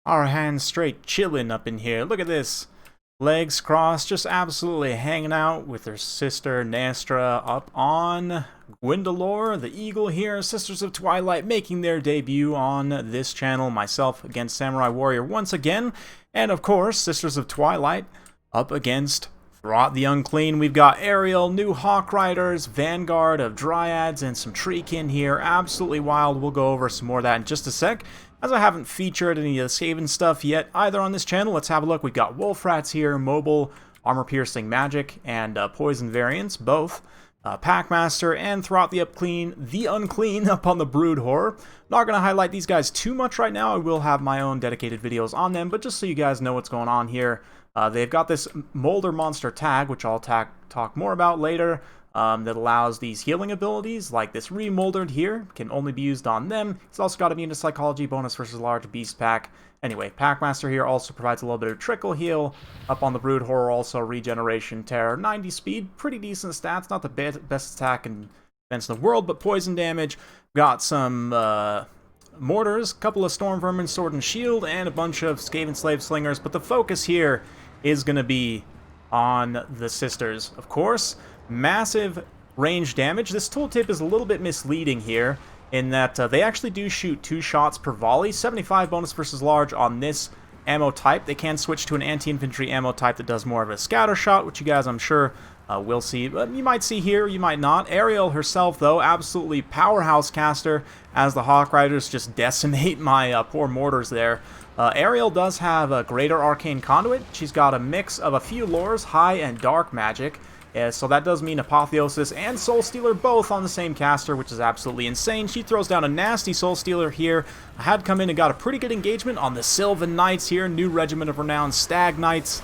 Our hands straight chilling up in here. Look at this. Legs crossed, just absolutely hanging out with her sister Nastra up on Gwendolore, the Eagle here. Sisters of Twilight making their debut on this channel. Myself against Samurai Warrior once again. And of course, Sisters of Twilight up against Throt the Unclean. We've got Ariel, new Hawk Riders, Vanguard of Dryads, and some Treekin here. Absolutely wild. We'll go over some more of that in just a sec. As I haven't featured any of the Skaven stuff yet either on this channel, let's have a look. We've got Wolf Rats here, Mobile, Armor-Piercing Magic, and Poison variants, both. Packmaster and Throt the Unclean up on the Brood Horror. Not going to highlight these guys too much right now. I will have my own dedicated videos on them, but just so you guys know what's going on here. They've got this Molder Monster tag, which I'll talk more about later. That allows these healing abilities, like this Remoldered here, can only be used on them. It's also got Immune to Psychology, bonus versus large beast pack. Anyway, Packmaster here also provides a little bit of trickle heal. Up on the Brood Horror, also Regeneration, Terror, 90 speed, pretty decent stats. Not the best attack and defense in the world, but poison damage. Got some mortars, couple of Storm Vermin, Sword and Shield, and a bunch of Skaven Slave Slingers. But the focus here is going to be on the Sisters, of course. Massive range damage. This tooltip is a little bit misleading here in that they actually do shoot 2 shots per volley. 75 bonus versus large on this ammo type. They can switch to an anti-infantry ammo type that does more of a scatter shot, which you guys I'm sure will see. You might see here, you might not. Ariel herself, though, absolutely powerhouse caster as the Hawk Riders just decimate my poor mortars there. Ariel does have a greater arcane conduit. She's got a mix of a few lores, high and dark magic. So that does mean Apotheosis and Soul Stealer both on the same caster, which is absolutely insane. She throws down a nasty Soul Stealer here. I had come in and got a pretty good engagement on the Sylvan Knights here. New Regiment of Renown Stag Knights.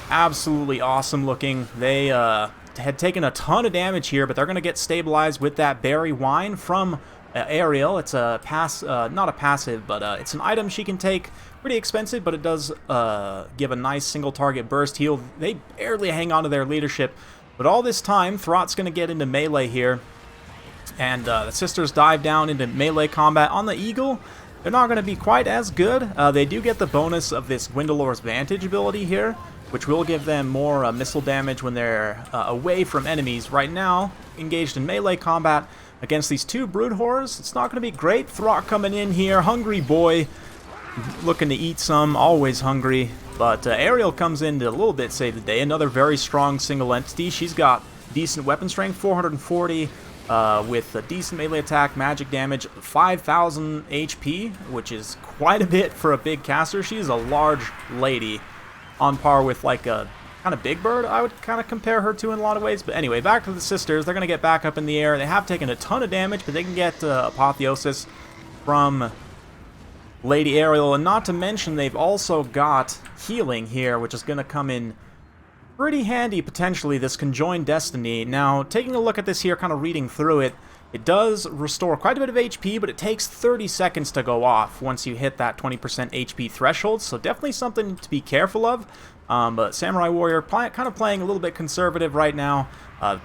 Absolutely awesome looking. They had taken a ton of damage here, but they're going to get stabilized with that Berry Wine from Ariel. It's a not a passive, but it's an item she can take. Pretty expensive, but it does give a nice single target burst heal. They barely hang on to their leadership, but all this time, Throt's going to get into melee here, and the Sisters dive down into melee combat on the Eagle. They're not going to be quite as good. They do get the bonus of this Gwendolore's Vantage ability here, which will give them more missile damage when they're away from enemies. Right now, engaged in melee combat against these 2 Brood Horrors, it's not going to be great. Throt coming in here, hungry boy, looking to eat some, always hungry. But Ariel comes in to a little bit save the day. Another very strong single entity. She's got decent weapon strength, 440, with a decent melee attack, magic damage, 5,000 HP, which is quite a bit for a big caster. She's a large lady, on par with like a kind of Big Bird, I would kind of compare her to in a lot of ways. But anyway, back to the Sisters. They're going to get back up in the air. They have taken a ton of damage, but they can get Apotheosis from Lady Ariel, and not to mention they've also got healing here, which is going to come in pretty handy potentially, this Conjoined Destiny. Now, taking a look at this here, kind of reading through it, it does restore quite a bit of HP, but it takes 30 seconds to go off once you hit that 20% HP threshold, so definitely something to be careful of. But Samurai Warrior kind of playing a little bit conservative right now.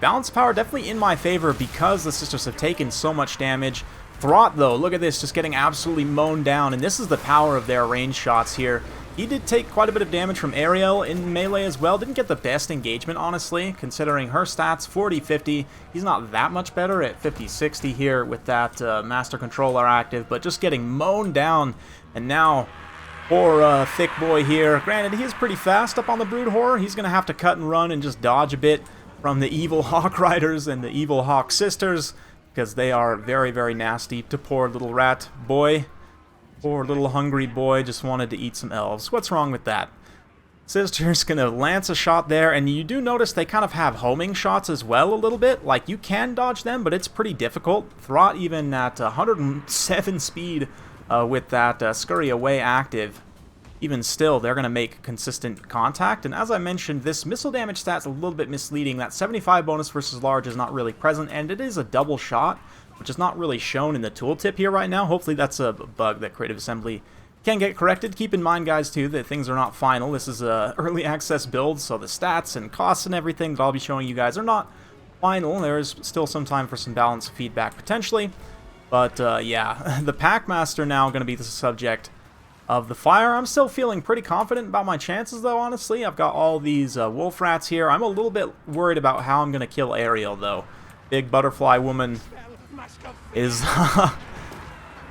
Balance power definitely in my favor because the Sisters have taken so much damage. Throt, though, look at this, just getting absolutely mown down, and this is the power of their range shots here. He did take quite a bit of damage from Ariel in melee as well. Didn't get the best engagement, honestly, considering her stats, 40-50. He's not that much better at 50-60 here with that Master Controller active, but just getting mown down. And now, poor thick boy here. Granted, he is pretty fast up on the Brood Horror. He's going to have to cut and run and just dodge a bit from the evil Hawk Riders and the evil Hawk Sisters, because they are very, very nasty to poor little rat boy. Poor little hungry boy just wanted to eat some elves. What's wrong with that? Sister's gonna lance a shot there, and you do notice they kind of have homing shots as well a little bit. Like, you can dodge them, but it's pretty difficult. Throt even at 107 speed with that Scurry Away active. Even still, they're going to make consistent contact. And as I mentioned, this missile damage stat's a little bit misleading. That 75 bonus versus large is not really present, and it is a double shot, which is not really shown in the tooltip here right now. Hopefully that's a bug that Creative Assembly can get corrected. Keep in mind, guys, too, that things are not final. This is a early access build, so the stats and costs and everything that I'll be showing you guys are not final. There is still some time for some balanced feedback, potentially. But, yeah, the Packmaster now going to be the subject of the fire. I'm still feeling pretty confident about my chances, though, honestly. I've got all these wolf rats here. I'm a little bit worried about how I'm going to kill Ariel, though. Big butterfly woman is...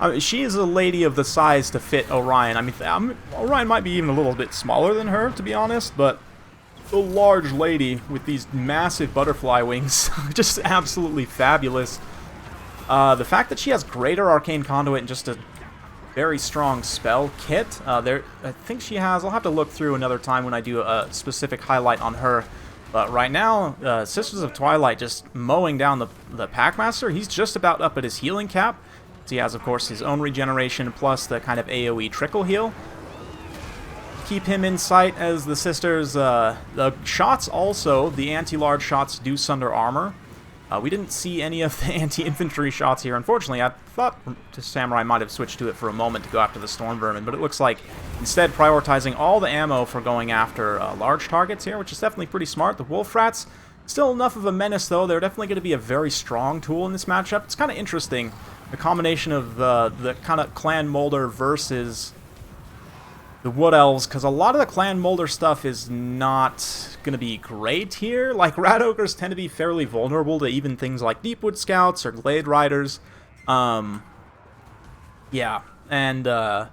I mean, she is a lady of the size to fit Orion. I mean, Orion might be even a little bit smaller than her, to be honest, but a large lady with these massive butterfly wings, just absolutely fabulous. The fact that she has greater arcane conduit and just a very strong spell kit. I think she has, I'll have to look through another time when I do a specific highlight on her. But right now, Sisters of Twilight just mowing down the Packmaster. He's just about up at his healing cap. So he has, of course, his own regeneration plus the kind of AoE trickle heal. Keep him in sight as the Sisters, the shots also, the anti-large shots do sunder armor. We didn't see any of the anti-infantry shots here, unfortunately. I thought Samurai might have switched to it for a moment to go after the Storm Vermin, but it looks like instead prioritizing all the ammo for going after large targets here, which is definitely pretty smart. The Wolf Rats, still enough of a menace, though. They're definitely going to be a very strong tool in this matchup. It's kind of interesting, the combination of the kind of Clan Molder versus the Wood Elves, because a lot of the Clan Molder stuff is not going to be great here. Like, Rat Ogres tend to be fairly vulnerable to even things like Deepwood Scouts or Glade Riders. Yeah, and, I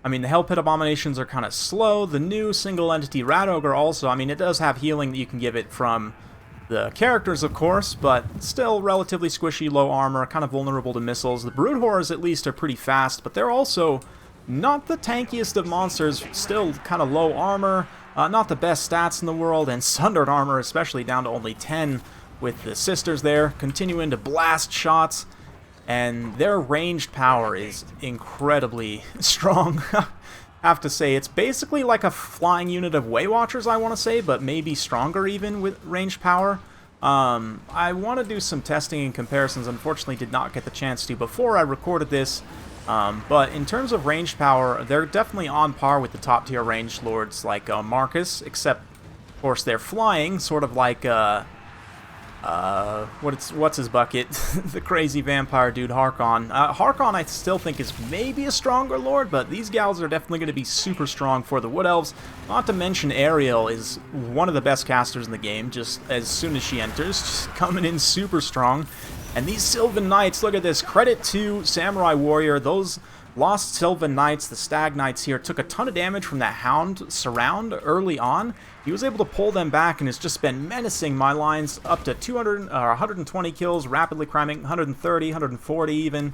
mean, the Hell Pit Abominations are kind of slow. The new single entity Rat Ogre also, I mean, it does have healing that you can give it from the characters, of course, but still relatively squishy, low armor, kind of vulnerable to missiles. The Brood Horrors, at least, are pretty fast, but they're also not the tankiest of monsters, still kind of low armor, not the best stats in the world, and sundered armor, especially down to only 10, with the Sisters there, continuing to blast shots, and their ranged power is incredibly strong. I have to say, it's basically like a flying unit of Way Watchers, I want to say, but maybe stronger even with ranged power. I want to do some testing and comparisons. Unfortunately, did not get the chance to before I recorded this. But in terms of ranged power, they're definitely on par with the top tier ranged lords like Marcus, except, of course, they're flying, sort of like what's his bucket? The crazy vampire dude, Harkon. Harkon, I still think, is maybe a stronger lord, but these gals are definitely going to be super strong for the Wood Elves. Not to mention Ariel is one of the best casters in the game, just as soon as she enters, just coming in super strong. And these Sylvan Knights, look at this. Credit to Samurai Warrior. Those Lost Sylvan Knights, the Stag Knights here, took a ton of damage from that Hound surround early on. He was able to pull them back and has just been menacing my lines up to 120 kills, rapidly climbing 130, 140 even.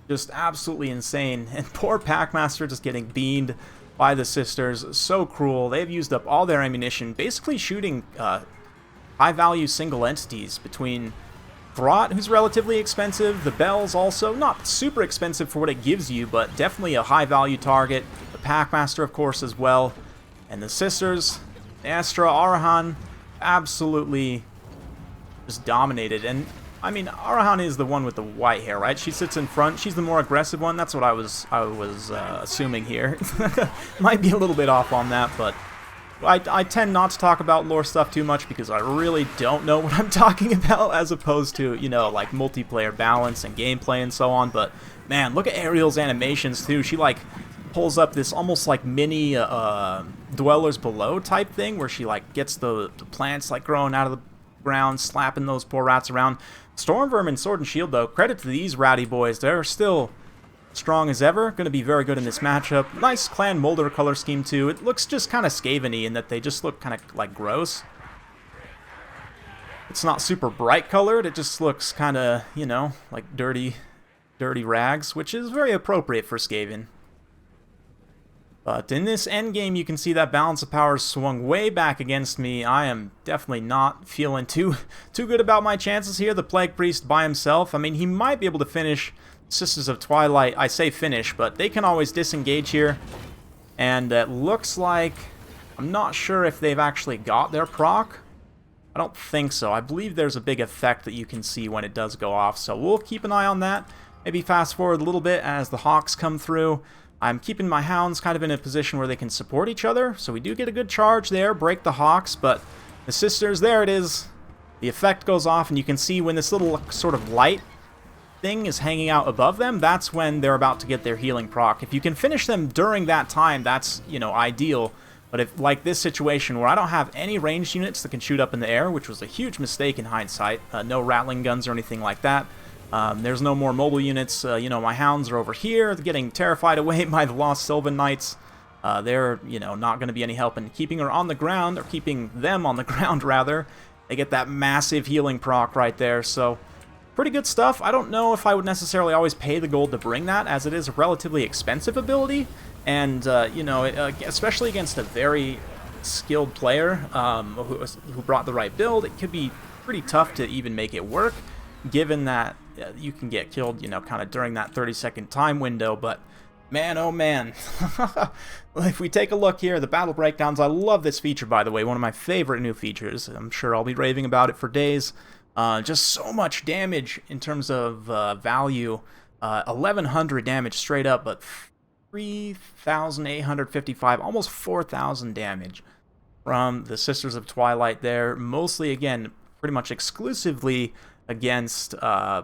Just absolutely insane. And poor Packmaster just getting beamed by the Sisters. So cruel. They've used up all their ammunition, basically shooting high-value single entities between Throt, who's relatively expensive, the Bells also, not super expensive for what it gives you, but definitely a high-value target. The Packmaster, of course, as well. And the Sisters, Astra, Arahan, absolutely just dominated. And, I mean, Arahan is the one with the white hair, right? She sits in front. She's the more aggressive one. That's what I was assuming here. Might be a little bit off on that, but I tend not to talk about lore stuff too much because I really don't know what I'm talking about, as opposed to, you know, like multiplayer balance and gameplay and so on. But man, look at Ariel's animations too. She like pulls up this almost like mini Dwellers Below type thing where she like gets the plants like growing out of the ground, slapping those poor rats around. Storm Vermin, Sword and Shield though, credit to these ratty boys. They're still strong as ever, going to be very good in this matchup. Nice Clan Molder color scheme too. It looks just kind of Skaven-y in that they just look kind of like gross. It's not super bright colored, it just looks kind of, you know, like dirty rags, which is very appropriate for Skaven. But in this endgame, you can see that balance of power swung way back against me. I am definitely not feeling too good about my chances here. The Plague Priest by himself, I mean, he might be able to finish Sisters of Twilight. I say finish, but they can always disengage here. And it looks like, I'm not sure if they've actually got their proc. I don't think so. I believe there's a big effect that you can see when it does go off, so we'll keep an eye on that. Maybe fast forward a little bit as the Hawks come through. I'm keeping my Hounds kind of in a position where they can support each other, so we do get a good charge there, break the Hawks, but the Sisters, there it is. The effect goes off, and you can see when this little sort of light thing is hanging out above them, that's when they're about to get their healing proc. If you can finish them during that time, that's, you know, ideal. But if, like this situation where I don't have any ranged units that can shoot up in the air, which was a huge mistake in hindsight, no rattling guns or anything like that. There's no more mobile units. You know, my hounds are over here, getting terrified away by the lost Sylvan Knights. They're, you know, not going to be any help in keeping her on the ground, or keeping them on the ground, rather. They get that massive healing proc right there, so pretty good stuff. I don't know if I would necessarily always pay the gold to bring that, as it is a relatively expensive ability, and, you know, especially against a very skilled player who brought the right build, it could be pretty tough to even make it work, given that you can get killed, you know, kind of during that 30-second time window. But man, oh man, if we take a look here, the battle breakdowns, I love this feature, by the way, one of my favorite new features. I'm sure I'll be raving about it for days. Just so much damage in terms of value, 1,100 damage straight up, but 3,855, almost 4,000 damage from the Sisters of Twilight there, mostly, again, pretty much exclusively against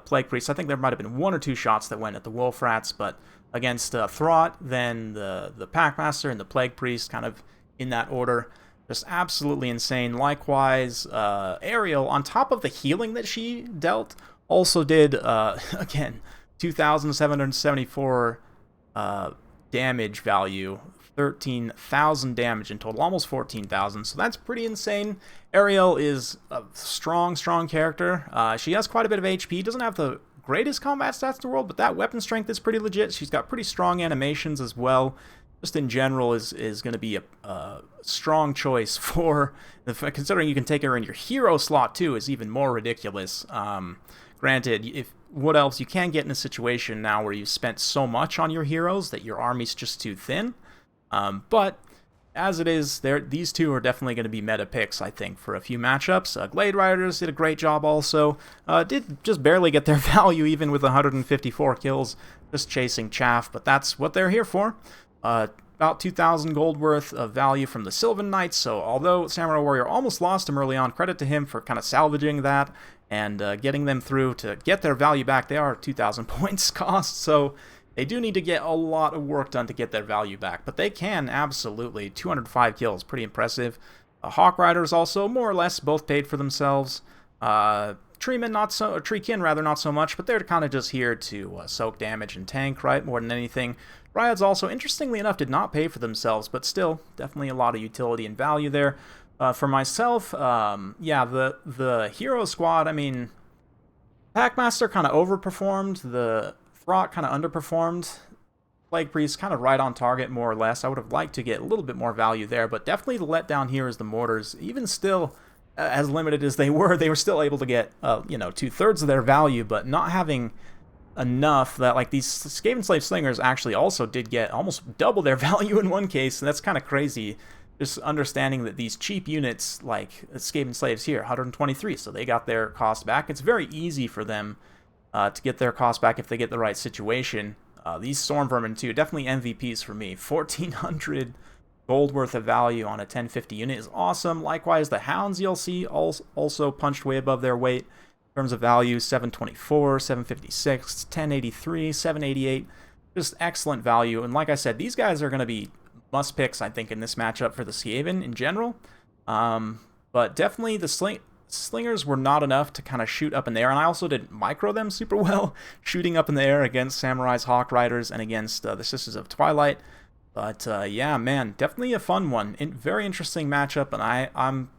Plague Priests. I think there might have been 1 or 2 shots that went at the Wolf Rats, but against Throt, then the Packmaster, and the Plague Priest, kind of in that order. Just absolutely insane. Likewise, Ariel, on top of the healing that she dealt, also did, again, 2,774 damage value, 13,000 damage in total, almost 14,000, so that's pretty insane. Ariel is a strong character. She has quite a bit of HP, doesn't have the greatest combat stats in the world, but that weapon strength is pretty legit. She's got pretty strong animations as well. Just in general is going to be a strong choice for, considering you can take her in your hero slot too, is even more ridiculous. Granted, if what else you can get in a situation now where you spent so much on your heroes that your army's just too thin. But as it is, these two are definitely going to be meta picks, I think, for a few matchups. Glade Riders did a great job also. Did just barely get their value even with 154 kills, just chasing chaff, but that's what they're here for. About 2,000 gold worth of value from the Sylvan Knights, so although Samurai Warrior almost lost him early on, credit to him for kind of salvaging that and getting them through to get their value back. They are 2,000 points cost, so they do need to get a lot of work done to get their value back, but they can absolutely. 205 kills, pretty impressive. Hawk Riders also, more or less, both paid for themselves. Treekin, not so much, but they're kind of just here to soak damage and tank, right, more than anything. Ryads also, interestingly enough, did not pay for themselves, but still, definitely a lot of utility and value there. For myself, yeah, the hero squad, I mean, Packmaster kind of overperformed, the Throt kind of underperformed, Plague Priest kind of right on target, more or less. I would have liked to get a little bit more value there, but definitely the letdown here is the Mortars. Even still, as limited as they were still able to get, you know, 2/3 of their value, but not having enough that, like, these Skaven Slave Slingers actually also did get almost double their value in one case, and that's kind of crazy. Just understanding that these cheap units, like Skaven Slaves here, 123, so they got their cost back. It's very easy for them to get their cost back if they get the right situation. These Storm Vermin, too, definitely MVPs for me. 1,400 gold worth of value on a 1050 unit is awesome. Likewise, the Hounds you'll see also punched way above their weight in terms of value. 724, 756, 1083, 788. Just excellent value. And like I said, these guys are going to be must picks, I think, in this matchup for the Skaven in general. But definitely the Slingers were not enough to kind of shoot up in the air, and I also didn't micro them super well, shooting up in the air against Samurai's Hawk Riders and against the Sisters of Twilight. But yeah, man, definitely a fun one. Very interesting matchup, and I'm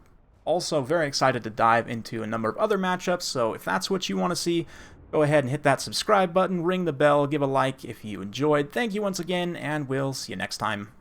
also very excited to dive into a number of other matchups, so if that's what you want to see, go ahead and hit that subscribe button, ring the bell, give a like if you enjoyed. Thank you once again, and we'll see you next time.